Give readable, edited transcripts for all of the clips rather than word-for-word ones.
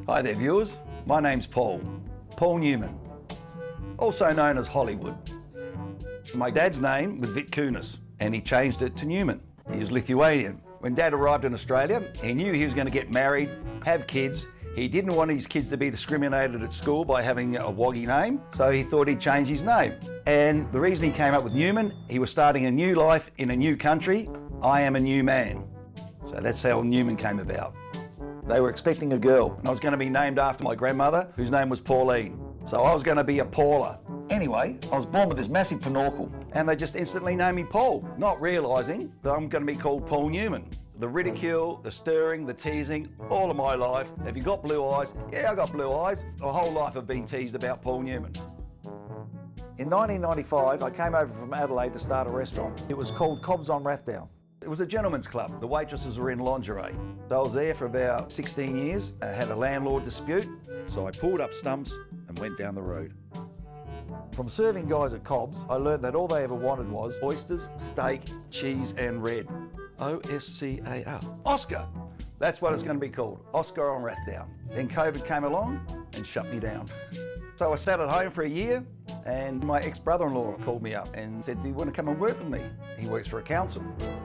Hi there viewers, my name's Paul Newman, also known as Hollywood. My dad's name was Vitkunas and he changed it to Newman. He was Lithuanian. When Dad arrived in Australia, he knew he was going to get married, have kids. He didn't want his kids to be discriminated at school by having a woggy name, so he thought he'd change his name. And the reason he came up with Newman, he was starting a new life in a new country. I am a new man. So that's how Newman came about. They were expecting a girl, and I was going to be named after my grandmother, whose name was Pauline. So I was going to be a Paula. Anyway, I was born with this massive penocle, and they just instantly named me Paul, not realising that I'm going to be called Paul Newman. The ridicule, the stirring, the teasing, all of my life. Have you got blue eyes? Yeah, I got blue eyes. My whole life I've been teased about Paul Newman. In 1995, I came over from Adelaide to start a restaurant. It was called Cobb's on Rathdown. It was a gentleman's club. The waitresses were in lingerie. So I was there for about 16 years. I had a landlord dispute, so I pulled up stumps and went down the road. From serving guys at Cobb's, I learned that all they ever wanted was oysters, steak, cheese and red. O-S-C-A-R. Oscar! That's what it's going to be called, Oscar on Rathdown. Then COVID came along and shut me down. So I sat at home for a year and my ex-brother-in-law called me up and said, do you want to come and work with me? He works for a council.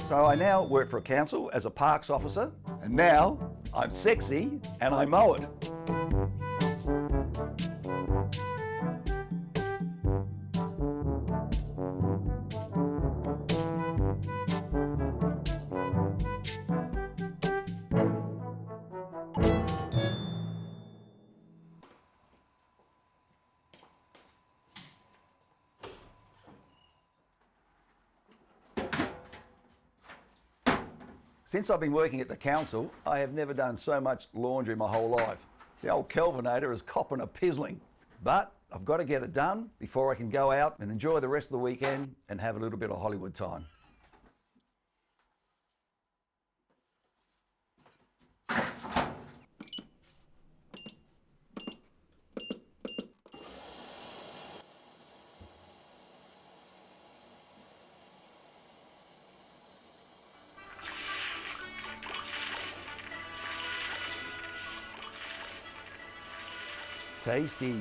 So I now work for a council as a parks officer, and now I'm sexy and I mow it. Since I've been working at the council, I have never done so much laundry my whole life. The old Kelvinator is copping a pizzling, but I've got to get it done before I can go out and enjoy the rest of the weekend and have a little bit of Hollywood time. Tasty.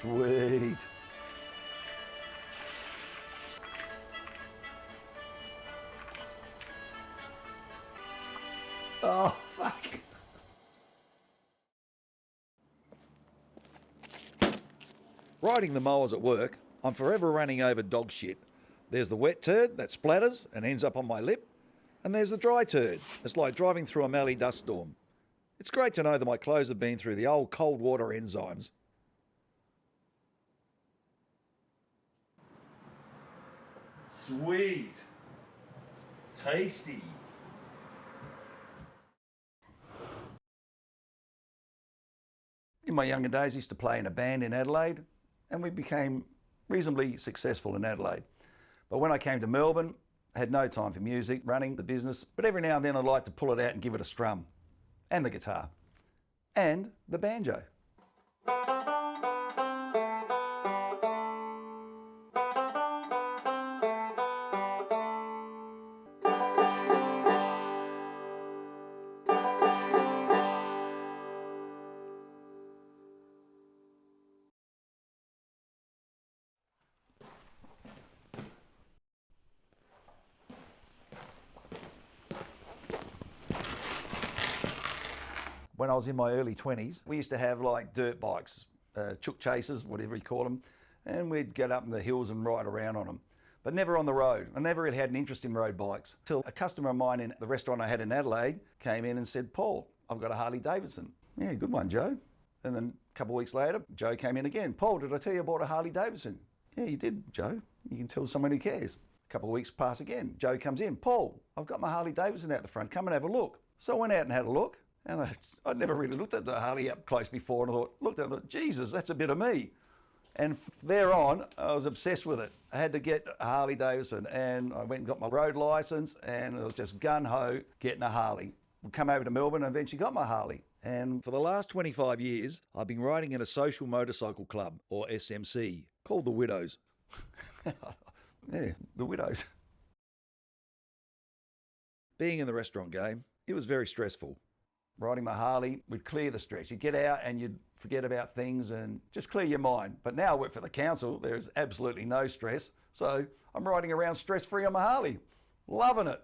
Sweet. Oh, fuck. Riding the mowers at work, I'm forever running over dog shit. There's the wet turd that splatters and ends up on my lip, and there's the dry turd. It's like driving through a mallee dust storm. It's great to know that my clothes have been through the old cold water enzymes. Sweet. Tasty. In my younger days, I used to play in a band in Adelaide, and we became reasonably successful in Adelaide. But when I came to Melbourne, I had no time for music, running the business, but every now and then I'd like to pull it out and give it a strum. And the guitar, and the banjo. When I was in my early 20s, we used to have like dirt bikes, chook chasers, whatever you call them, and we'd get up in the hills and ride around on them, but never on the road. I never really had an interest in road bikes till a customer of mine in the restaurant I had in Adelaide came in and said, Paul, I've got a Harley-Davidson. Yeah, good one, Joe. And then a couple of weeks later, Joe came in again. Paul, did I tell you I bought a Harley-Davidson? Yeah, you did, Joe. You can tell someone who cares. A couple of weeks pass again. Joe comes in. Paul, I've got my Harley-Davidson out the front. Come and have a look. So I went out and had a look. And I'd never really looked at the Harley up close before. And I looked at it and thought, Jesus, that's a bit of me. And thereon, I was obsessed with it. I had to get a Harley-Davidson. And I went and got my road licence. And it was just gun-ho getting a Harley. We come over to Melbourne and eventually got my Harley. And for the last 25 years, I've been riding in a social motorcycle club, or SMC, called the Widows. Yeah, the Widows. Being in the restaurant game, it was very stressful. Riding my Harley would clear the stress. You'd get out and you'd forget about things and just clear your mind. But now I work for the council, there's absolutely no stress. So I'm riding around stress-free on my Harley. Loving it.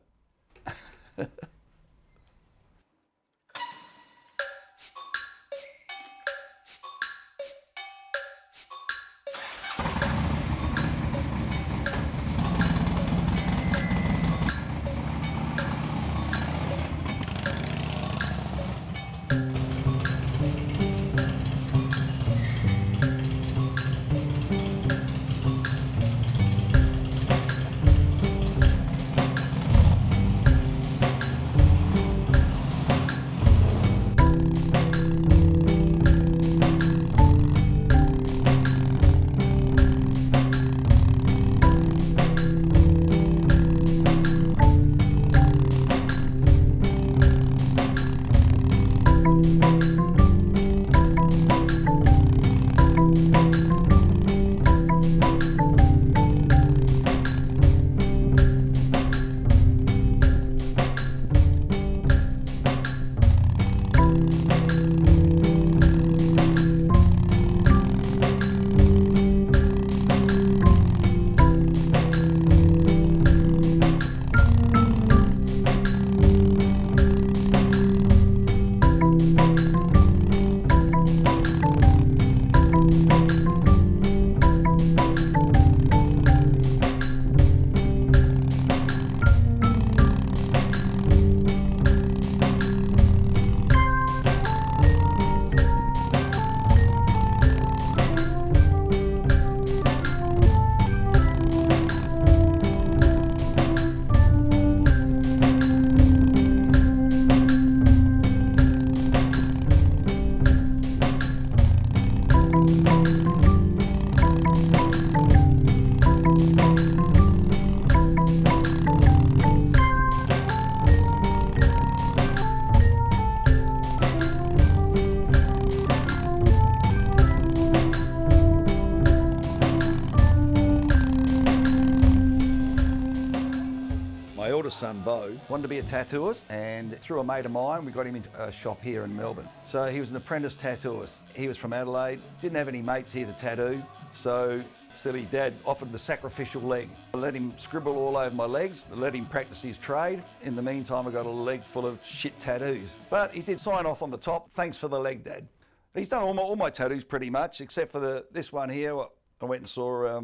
Son Bo wanted to be a tattooist, and through a mate of mine we got him into a shop here in Melbourne. So he was an apprentice tattooist. He was from Adelaide, didn't have any mates here to tattoo, so silly dad offered the sacrificial leg. I let him scribble all over my legs, let him practice his trade. In the meantime I got a leg full of shit tattoos. But he did sign off on the top, thanks for the leg, Dad. He's done all my tattoos pretty much, except for this one here. I went and saw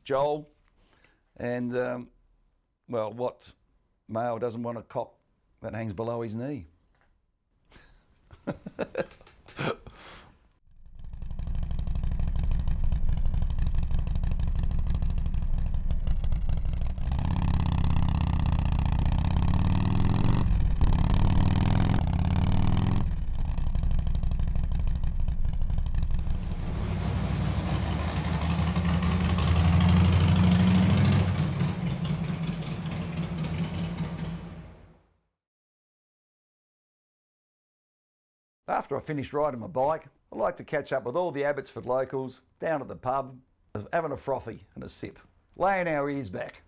Joel, and well, what male doesn't want a cop that hangs below his knee? After I finished riding my bike, I like to catch up with all the Abbotsford locals down at the pub, having a frothy and a sip, laying our ears back.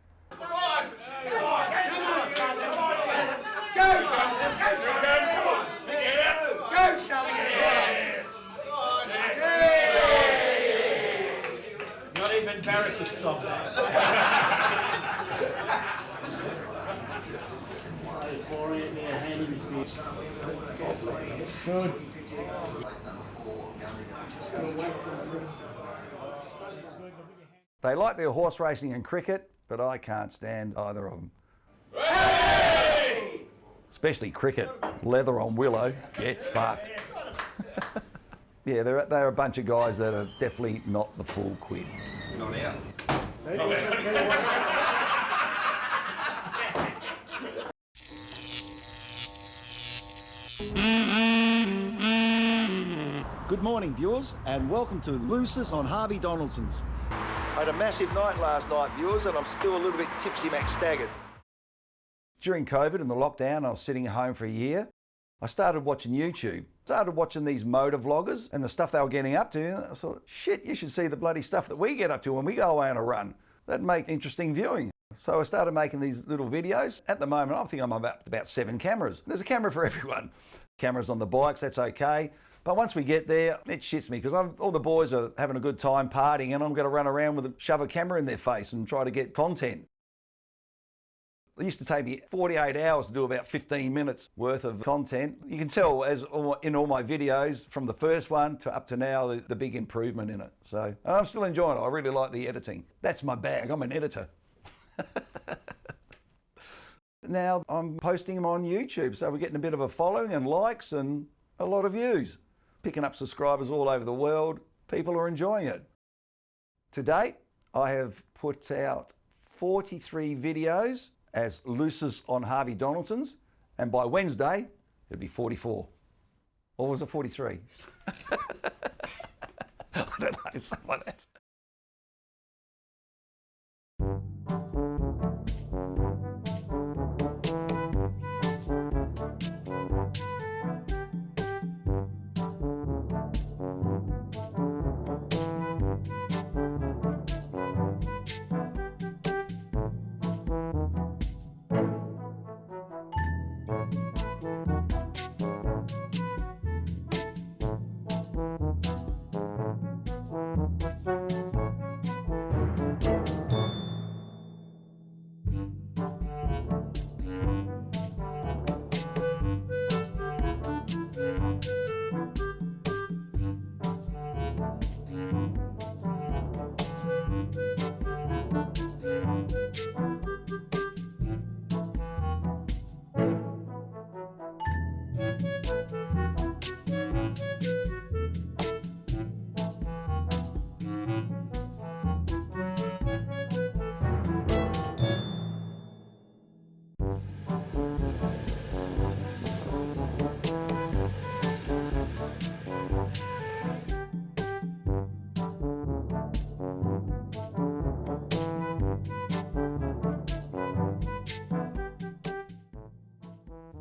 Not even Barrett could stop that. Good. They like their horse racing and cricket, but I can't stand either of them. Hey! Especially cricket. Leather on willow, get fucked. Yeah, they're a bunch of guys that are definitely not the full quid. Not out. Good morning, viewers, and welcome to Lucis on Harvey Donaldson's. I had a massive night last night, viewers, and I'm still a little bit tipsy mac staggered. During COVID and the lockdown, I was sitting at home for a year. I started watching YouTube, started watching these motor vloggers and the stuff they were getting up to. And I thought, shit, you should see the bloody stuff that we get up to when we go away on a run. That'd make interesting viewing. So I started making these little videos. At the moment, I think I'm about 7 cameras. There's a camera for everyone. Cameras on the bikes, that's okay. But once we get there, it shits me because all the boys are having a good time partying and I'm going to run around with shove a camera in their face and try to get content. It used to take me 48 hours to do about 15 minutes worth of content. You can tell in all my videos from the first one to up to now, the big improvement in it. So, and I'm still enjoying it. I really like the editing. That's my bag. I'm an editor. Now I'm posting them on YouTube. So we're getting a bit of a following and likes and a lot of views. Picking up subscribers all over the world. People are enjoying it. To date, I have put out 43 videos as Lucis on Harvey Donaldson's, and by Wednesday, it'll be 44. Or was it 43? I don't know, something like that.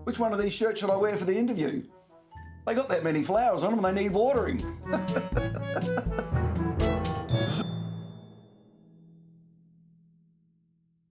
Which one of these shirts should I wear for the interview? They got that many flowers on them and they need watering.